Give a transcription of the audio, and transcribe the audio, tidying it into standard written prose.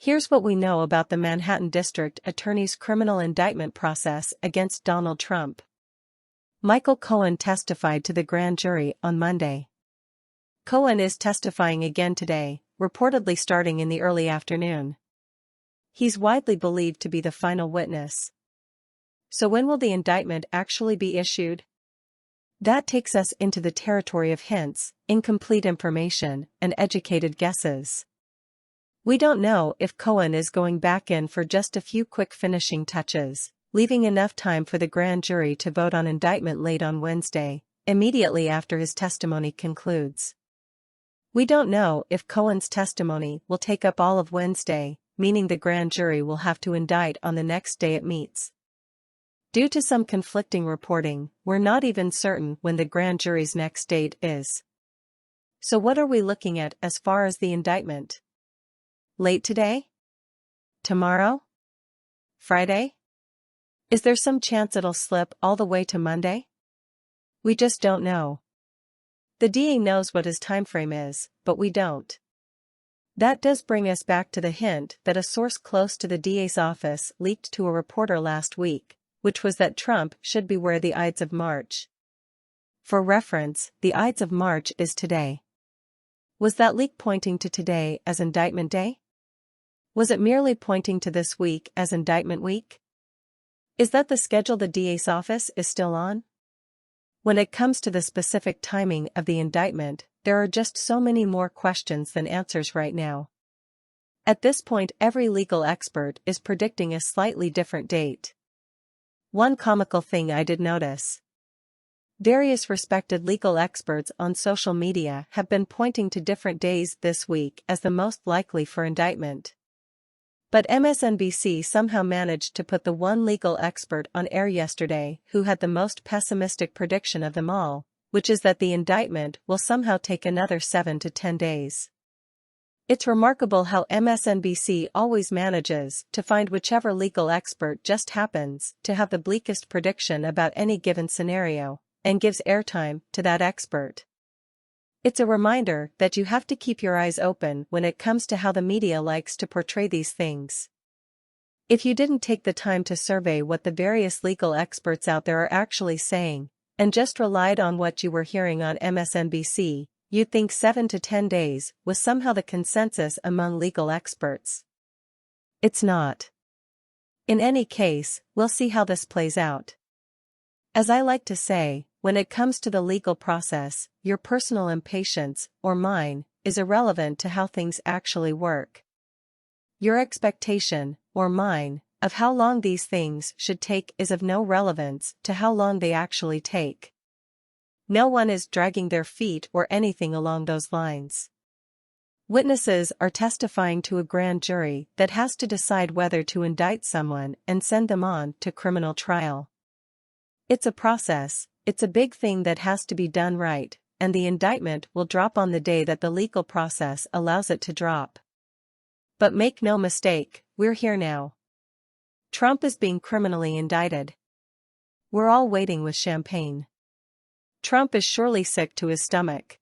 Here's what we know about the Manhattan District Attorney's criminal indictment process against Donald Trump. Michael Cohen testified to the grand jury on Monday. Cohen is testifying again today, reportedly starting in the early afternoon. He's widely believed to be the final witness. So when will the indictment actually be issued? That takes us into the territory of hints, incomplete information, and educated guesses. We don't know if Cohen is going back in for just a few quick finishing touches, leaving enough time for the grand jury to vote on indictment late on Wednesday, immediately after his testimony concludes. We don't know if Cohen's testimony will take up all of Wednesday, meaning the grand jury will have to indict on the next day it meets. Due to some conflicting reporting, we're not even certain when the grand jury's next date is. So what are we looking at as far as the indictment? Late today? Tomorrow? Friday? Is there some chance it'll slip all the way to Monday? We just don't know. The DA knows what his timeframe is, but we don't. That does bring us back to the hint that a source close to the DA's office leaked to a reporter last week, which was that Trump should beware the Ides of March. For reference, the Ides of March is today. Was that leak pointing to today as indictment day? Was it merely pointing to this week as indictment week? Is that the schedule the DA's office is still on? When it comes to the specific timing of the indictment, there are just so many more questions than answers right now. At this point, every legal expert is predicting a slightly different date. One comical thing I did notice. Various respected legal experts on social media have been pointing to different days this week as the most likely for indictment. But MSNBC somehow managed to put the one legal expert on air yesterday who had the most pessimistic prediction of them all, which is that the indictment will somehow take another 7 to 10 days. It's remarkable how MSNBC always manages to find whichever legal expert just happens to have the bleakest prediction about any given scenario, and gives airtime to that expert. It's a reminder that you have to keep your eyes open when it comes to how the media likes to portray these things. If you didn't take the time to survey what the various legal experts out there are actually saying, and just relied on what you were hearing on MSNBC, you'd think 7 to 10 days was somehow the consensus among legal experts. It's not. In any case, we'll see how this plays out. As I like to say, when it comes to the legal process, your personal impatience, or mine, is irrelevant to how things actually work. Your expectation, or mine, of how long these things should take is of no relevance to how long they actually take. No one is dragging their feet or anything along those lines. Witnesses are testifying to a grand jury that has to decide whether to indict someone and send them on to criminal trial. It's a process. It's a big thing that has to be done right, and the indictment will drop on the day that the legal process allows it to drop. But make no mistake, we're here now. Trump is being criminally indicted. We're all waiting with champagne. Trump is surely sick to his stomach.